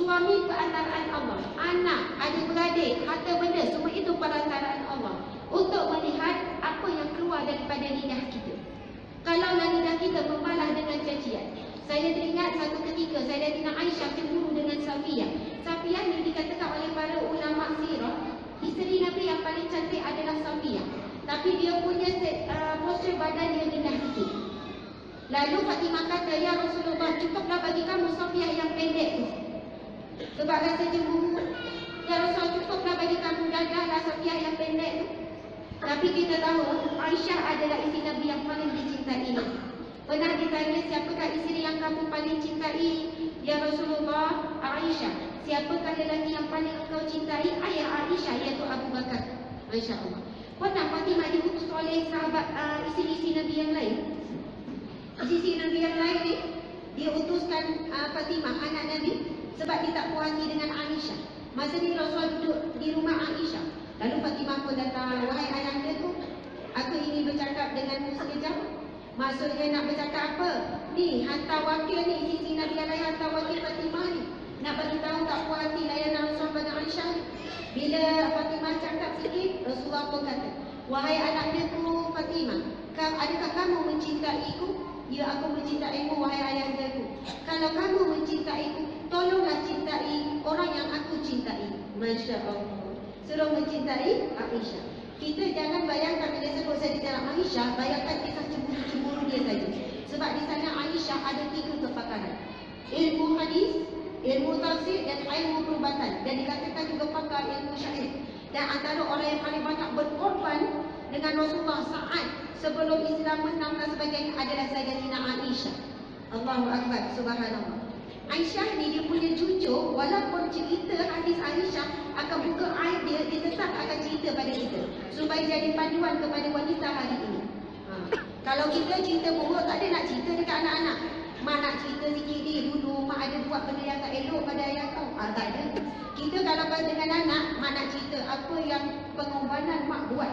suami perantaraan Allah, anak, adik-beradik, harta benda, semua itu perantaraan Allah untuk melihat apa yang keluar daripada lidah kita. Kalaulah lidah kita membalas dengan cacian. Saya teringat satu ketika Sayyidatina Aisyah cemburu dengan Safiyah. Safiyah ni dikatakan oleh para ulama sirah, isteri Nabi yang paling cantik adalah Safiyah. Tapi dia punya postur badan dia rendah sikit. Lalu Fatimah kata, "Ya Rasulullah, cukuplah bagi kamu Safiyah yang pendek tu." Sebab rasa cemburu, "Ya Rasul, cukuplah bagi kamu dadahlah Safiyah yang pendek tu." Tapi kita tahu Aisyah adalah isteri Nabi yang paling dicintai ini. Pernah ditanya, siapakah isteri yang kamu paling cintai? Ya Rasulullah, Aisyah. Siapakah lelaki yang paling engkau cintai? Ayah Aisyah, iaitu Abu Bakar. Masya Allah. Pernah Fatimah diutus oleh sahabat isteri-isteri Nabi yang lain? Isteri Nabi yang lain ni, dia utuskan Fatimah, anak Nabi, sebab dia tak puas hati dengan Aisyah. Masa ni Rasul duduk di rumah Aisyah. Lalu Fatimah pun datang, "Wahai ayahanda tu, aku ingin bercakap denganmu sekejap." Maksudnya nak bercakap apa? Ni, hantar wakil ni, isteri Nabi yang lain hantar wakil Fatimah ni. Nak bagi tahu tak puas hati layanan Rasul pada Aisyah ni. Bila Fatimah cakap sikit, Rasulullah pun kata, "Wahai anakku Fatimah, adakah kamu mencintaiku?" "Ya, aku mencintaimu, wahai ayahandaku." "Kalau kamu mencintaiku, tolonglah cintai orang yang aku cintai." Masya Allah. Suruh mencintai Aisyah. Kita jangan bayangkan bila sebut Sayyidatina Aisyah, bayangkan kisah cemburu-cemburu dia saja. Sebab di sana Aisyah ada 3 kepakaran. Ilmu hadis, ilmu tafsir dan ilmu perubatan. Dan dikatakan juga pakar ilmu syair. Dan antara orang yang paling banyak berkorban dengan Rasulullah saat sebelum Islam menang dan sebagainya adalah Sayyidatina Aisyah. Allahu Akbar, subhanallah. Aisyah ni dia punya cucu, walaupun cerita hadis Aisyah akan buka aib dia, dia tetap akan cerita pada kita supaya jadi panduan kepada wanita hari ini. Kalau kita cerita buruk, tak ada nak cerita dekat anak-anak. Mak nak cerita sikit ni, dulu mak ada buat benda yang tak elok pada ayah kau. Tak ada. Kita kalau dengan anak, mak nak cerita apa yang pengorbanan mak buat.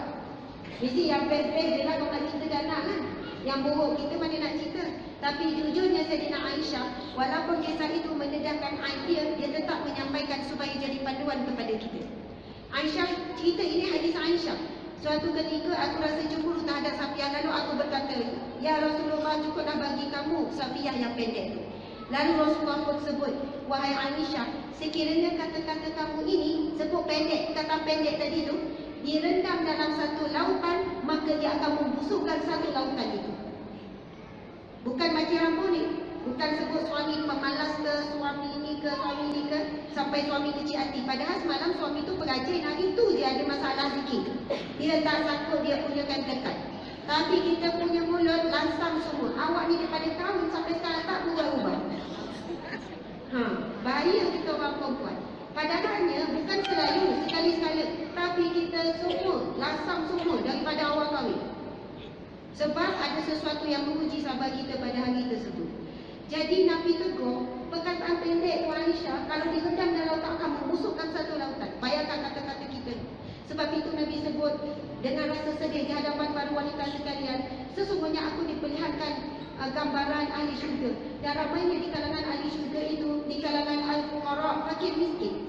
Mesti yang best-best je lah kau nak cerita dengan anak kan. Yang buruk kita mana nak cerita. Tapi jujurnya Sayyidina Aisyah, walaupun kisah itu mendedahkan aib dia tetap menyampaikan supaya jadi panduan kepada kita. Aisyah cerita ini hadis Aisyah. Suatu ketika aku rasa cemburu terhadap Safiyah, lalu aku berkata, "Ya Rasulullah, cukuplah bagi kamu Safiyah yang pendek tu." Lalu Rasulullah pun sebut, "Wahai Aisyah, sekiranya kata-kata kamu ini, sebut pendek, kata pendek tadi tu, direndam dalam satu lautan, maka dia akan membusukkan satu lautan itu." Bukan mati rambut ni. Bukan sebut suami pemalas ke, suami ini ke, suami ini ke, sampai suami kecil hati. Padahal semalam suami tu perajin, hari tu dia ada masalah sikit. Dia tak sanggup dia punyakan dekat. Tapi kita punya mulut lansam semua. Awak ni daripada kahwin sampai sekarang tak berubah-ubah. Bahaya kita orang perempuan. Padahalnya bukan selalu, sekali-sekala. Tapi kita semua, lansam semua daripada awal kahwin. Sebab ada sesuatu yang menguji sabar kita pada hari tersebut. Jadi Nabi tegur, perkataan pendek tu Aisyah, kalau direndam dalam lautan akan membusukkan satu lautan. Bayangkan kata-kata kita. Sebab itu Nabi sebut dengan rasa sedih di hadapan para wanita sekalian, sesungguhnya aku diperlihatkan gambaran ahli syurga. Dan ramainya di kalangan ahli syurga itu, di kalangan al-fuqara, fakir miskin.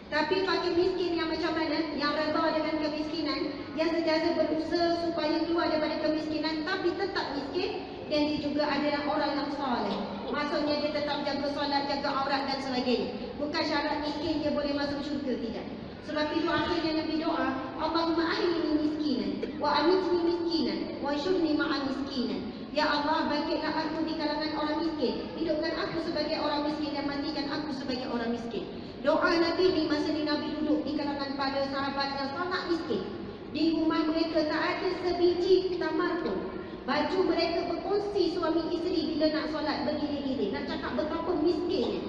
Tapi fakir miskin yang macam mana? Yang redha dengan kemiskinan, yang sentiasa berusaha supaya keluar daripada kemiskinan tapi tetap miskin, dan dia juga adalah orang yang soleh. Maksudnya dia tetap jaga solat, jaga aurat dan sebagainya. Bukan syarat miskin dia boleh masuk syurga, tidak. Sebab itu akhirnya Nabi doa, Allahumma ahyini miskinan wa amitni miskinan wa syurni ma'a miskinan. Ya Allah, bangkitlah aku di kalangan orang miskin, hidupkan aku sebagai orang miskin dan matikan aku sebagai orang miskin. Doa Nabi ni masa ni Nabi duduk di kalangan para sahabat yang sangat miskin. Di rumah mereka tak ada sebiji tamar pun. Baju mereka berkongsi suami isteri bila nak solat berdiri-diri. Nak cakap betapa miskinnya.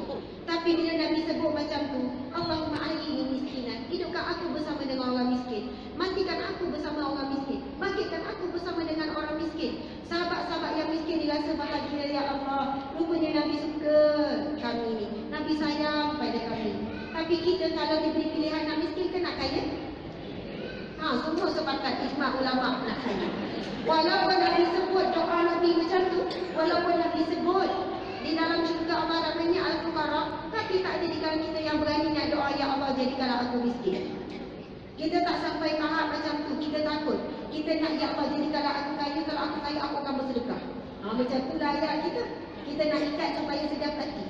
Tapi bila Nabi sebut macam tu, Allahumma ahyini miskinan, hidupkan aku bersama dengan orang miskin, matikan aku bersama orang miskin, bangkitkan aku bersama dengan orang miskin. Sahabat-sahabat yang miskin dirasa bahagia, ya Allah, rupanya Nabi suka kami ni, Nabi sayang pada kami. Tapi kita kalau diberi pilihan nak miskin ke nak kaya? Semua sepakat ijma' ulama' nak kaya. Walaupun Nabi sebut doa Nabi macam tu, walaupun Nabi sebut di dalam syurga Allah namanya Al-Fuqara, tapi kalau aku miskin. Kita tak sampai tahap macam tu. Kita takut. Kita nak, ya Allah, jadi kalau aku kaya aku akan bersedekah. Macam tu lah ayat kita. Kita nak ikat supaya sedap hati.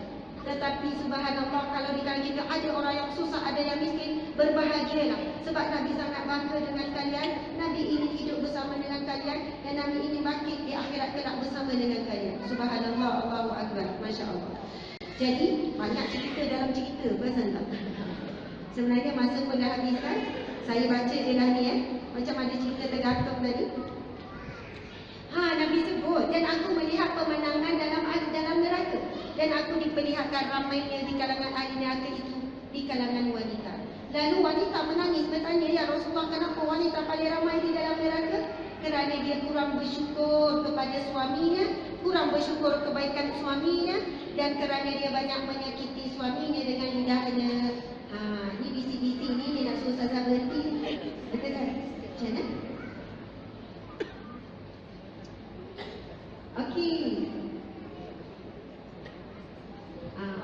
Tetapi subhanallah, kalau di kalangan kita ada orang yang susah, ada yang miskin, berbahagialah. Sebab Nabi sangat bangga dengan kalian. Nabi ingin hidup bersama dengan kalian, dan Nabi ingin bangkit di akhirat kelak bersama dengan kalian. Subhanallah, Allahu Akbar, Masya Allah. Jadi banyak cerita dalam cerita, betul tak? Sebenarnya masa pun dah habis kan. Saya baca je dah ni macam ada cerita tergantung tadi. Nabi sebut, dan aku melihat pemandangan dalam neraka, dan aku diperlihatkan ramainya di kalangan ahli neraka itu di kalangan wanita. Lalu wanita menangis bertanya, ya Rasulullah, kenapa wanita paling ramai di dalam neraka? Kerana dia kurang bersyukur kepada suaminya, kurang bersyukur kebaikan suaminya, dan kerana dia banyak menyakiti suaminya dengan lidahnya. Ni bisik-bisik ni nak suruh Ustazah berhenti. Betul kan? Macam mana? Okey.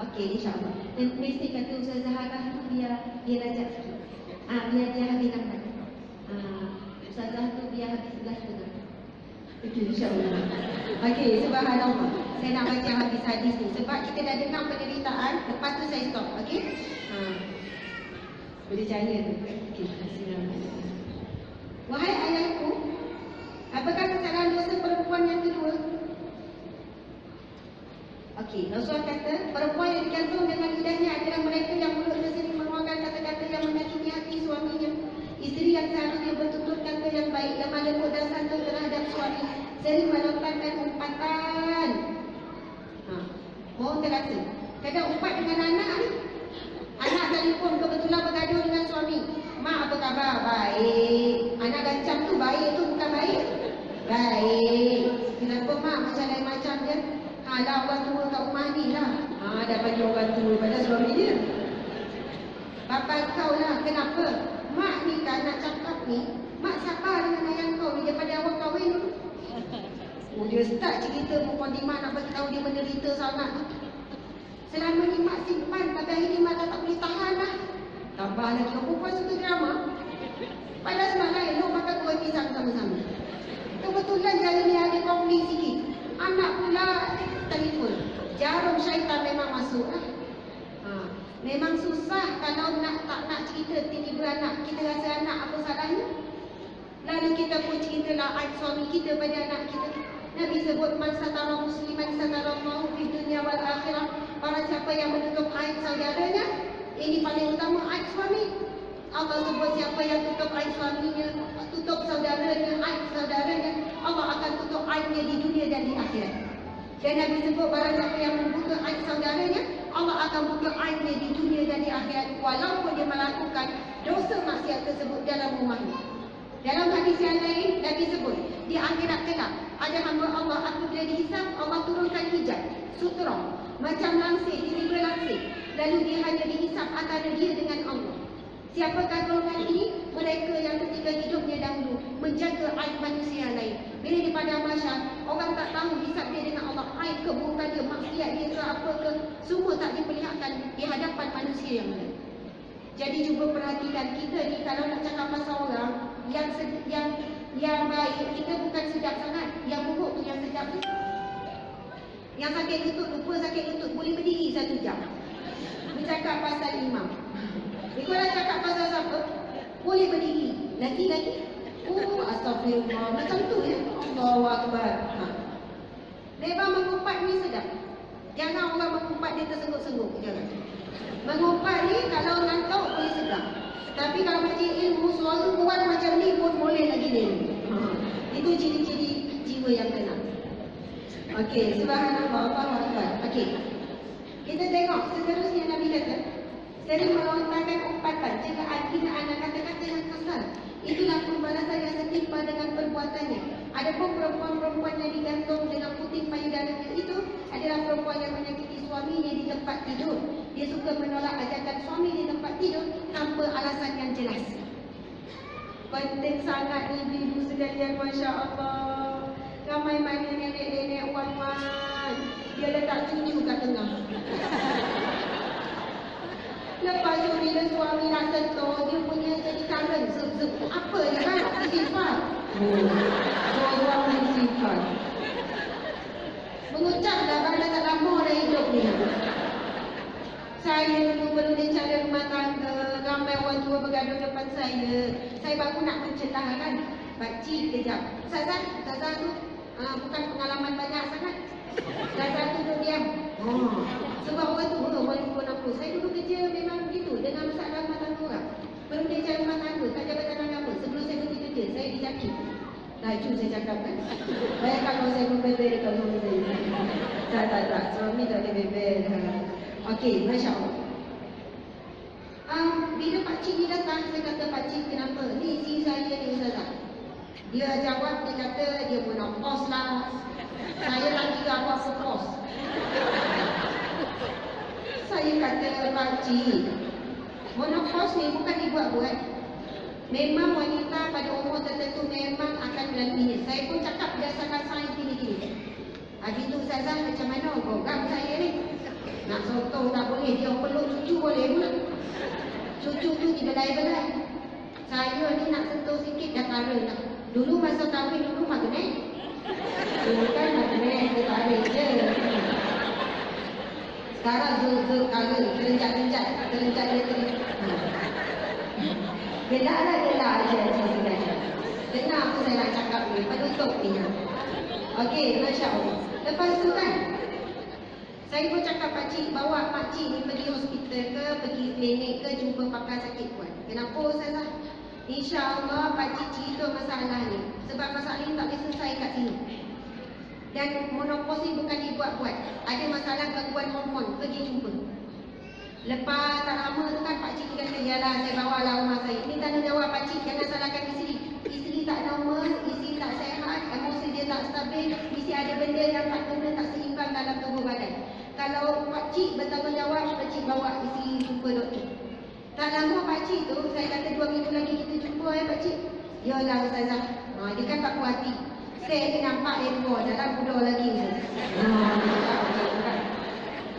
Okey, insyaAllah. Dan mesti kata Ustazah Harah tu biar rajak sikit. Biar dia habis nampak. Ustazah tu biar habis 11 Okey, insyaAllah. Okey, subhanallah. Saya nak baca habis hadis ni. Sebab kita dah dengar penderitaan, lepas tu saya stop. Okey? Boleh percaya tu. Okey, bismillahirrahmanirrahim. Wahai ayahku, apakah kesalahan dosa perempuan yang kedua? Okey, Rasul kata, perempuan yang digantung dengan lidahnya adalah mereka yang mulutnya sering mengeluarkan kata-kata yang menyakiti hati suaminya. Isteri yang seharusnya bertutur kata yang baik, lemah lembut dan santun terhadap suami, sering melontarkan umpatan. Mohon terasa. Kadang umpat dengan anak ni. Anak telefon kebetulan bergaduh dengan suami. Mak, apa khabar? Baik. Anak gancam tu baik tu bukan baik? Baik. Kenapa mak macam lain macam je? Ada orang tua kat rumah ni lah. Dah bagi orang tua pada suami dia. Bapa kau lah. Kenapa? Mak ni kan nak cakap ni, mak sabar dengan ayah kau ni daripada awal kahwin dulu. Dia start cerita mukadimah nak beritahu dia menderita sangat. Selama ni mak simpan, tapi akhirnya mak dah tak boleh tahan lah. Tambah lagi orang perempuan suka drama. Padahal semalam elok makan kuih pisang sama-sama. Kebetulan hari ni ada konflik sikit. Anak pula telefon. Jarum syaitan memang masuk lah. Memang susah kalau tak nak cerita tiba-tiba anak. Kita rasa anak apa salahnya. Lalu kita pun ceritalah aib suami kita pada anak kita. Nabi sebut, man satara musliman satara Allahu fi dunya wal akhirah. Para siapa yang menutup aib saudaranya, ini paling utama aib suami. Allah sebut siapa yang tutup aib suaminya, tutup saudaranya, aib saudaranya, Allah akan tutup aibnya di dunia dan di akhirat. Dan Nabi sebut barang siapa yang membuka aib saudaranya, Allah akan buka aibnya di dunia dan di akhirat, walaupun dia melakukan dosa maksiat tersebut dalam rumahnya. Dalam hadis yang lain, Nabi sebut, di akhirat kelak ada hamba Allah apabila dihisap, Allah turunkan hijab, sutra, macam langsir, tiba-tiba langsir. Lalu dia hanya dihisap antara dia dengan Allah. Siapakah golongan ini? Mereka yang ketika hidupnya dahulu menjaga aib manusia lain. Bila di padang mahsyar, orang tak tahu hisap dia dengan Allah, aib keburukan dia, maksiat dia ke apa ke, semua tak diperlihatkan di hadapan manusia yang lain. Jadi cuba perhatikan kita ni kalau nak cakap pasal orang yang baik, kita bukan sedap sangat. Yang buruk tu yang sedap tu. Yang sakit lutut, lupa sakit lutut, boleh berdiri 1 jam. Bercakap pasal imam. Kalau nak cakap pasal siapa, boleh berdiri. Lagi-lagi. Astagfirullah. Macam tu ya. Allahu Akbar. Memang mengumpat ni sedap. Jangan orang mengumpat dia tersengguk-sengguk. Jangan. Mengumpat ni kalau ngantuk boleh sedap. Tapi kalau baca ilmu, suara kuat macam ni pun boleh lagi ni. Itu ciri-ciri jiwa yang tenang. Okey, subhanallah, Allahu Akbar. Okey. Kita tengok seterusnya Nabi kata, sering melontarkan umpatan, celaan, hinaan dan kata-kata yang kasar. Itulah pembalasan yang setimpal dengan perbuatannya. Adapun perempuan-perempuan yang digantung dengan puting payudaranya itu adalah perempuan yang menyakiti suaminya di tempat tidur. Dia suka menolak ajakan suami di tempat tidur tanpa alasan yang jelas. Penting sangat ibu-ibu sekalian, Masya Allah. Ramai mana nenek-nenek wan-wan, dia letak cucu kat tengah. Lepas tu bila suami nak sentuh, dia punya jadi current, zep-zep. Apa je kan? Istighfar. Suami istighfar. Mengucaplah pada tak lama dah hidup ni. Saya dulu baru cara rumah tangga, ramai orang tua bergaduh depan saya. Saya baru nak mencelah kan. Pakcik kejap. Ustazah tu bukan pengalaman banyak sangat. Ustazah tu duduk diam. Sebab orang tua, walaupun aku. Saya dulu kerja memang begitu, dengan masalah rumah tangga orang. Belum dia cari rumah tangga, tak jabatan agama. Sebelum saya berhenti kerja, saya dijaki. Laju saya cakap kan. Bayangkan kalau saya berbebel dekat suami saya. Tak. Suami tak boleh bebel. Okey, Masya Allah. Bila pakcik ni datang, saya kata, pakcik kenapa? Ni isteri saya ni Ustazah. Dia jawab, dia kata dia menopause lah. Saya tak kira apa-apa pos. Saya kata, pakcik, menopause ni bukan dibuat-buat. Memang wanita pada umur tertentu memang akan melaluinya. Saya pun cakap berdasarkan sains gini-gini. Habis tu Ustazah macam mana? Program saya ni. Nak soto tak boleh, dia peluk cucu boleh pula. Cucu tu dibelai-belai. Saya ni nak sentuh sikit dah kara dah. Dulu masa kahwin dulu magnet. Dulu kan magnet, dia tarik je. Sekarang zul kara, terenjat-renjat dia terus. Gelak je sebenarnya. Dengar apa saya nak cakap ni, penutup ni. Okey, Masya Allah. Lepas tu kan, saya pun cakap pakcik, bawa pakcik ni pergi hospital ke, pergi klinik ke, jumpa pakar sakit kuat. Kenapa Ustazah? InsyaAllah pakcik cerita masalah ni. Sebab masalah ni tak boleh selesai kat sini. Dan menopause ni bukan dibuat-buat. Ada masalah gangguan hormon, pergi jumpa. Lepas tak lama tu kan pakcik kata, yalah saya bawa lah rumah saya. Ini tanggungjawab pakcik, jangan salahkan isteri. Isteri tak normal, isteri tak sehat, emosi dia tak stabil, mesti ada benda yang tak kena, tak seimbang dalam tubuh badan. Kalau pakcik bertanggungjawab, pakcik bawa isteri jumpa doktor. Tak lama pakcik tu, saya kata 2 minggu lagi kita jumpa pakcik. Yalah Ustazah, dia kan tak puas hati. Saya ni nampak ekor, dalam budak lagi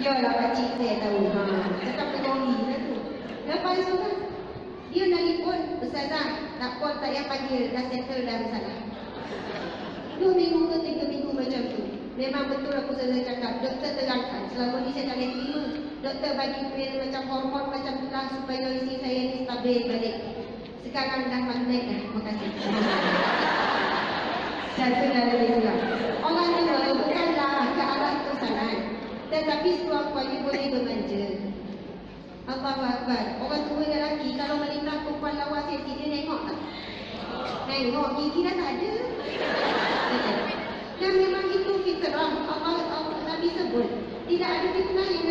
yalah pakcik saya tahu. Cakap penologi lah tu. Lepas tu kan, dia nelfon Ustazah, tak pun tak payah panggil, dah settle dah masalah. 2 minggu ke 3 minggu macam tu. Memang betul aku selalu cakap, doktor terangkan, selama ni saya tak boleh terima. Doktor bagi pil macam hormon macam tu lah supaya isteri saya ni stabil balik. Sekarang dah magnet dah, terima kasih. Jatuh dah lebih kurang. Orang ni bukanlah ke arah itu sangat. Tetapi suami boleh bermanja. Allahu Akbar. Orang tua lelaki kalau melintas perempuan lawa sesi, dia nengok tak? Nengok, gigi dah tak ada. Dan memang itu fitrah. Allah Nabi sebut, tidak ada fitnah yang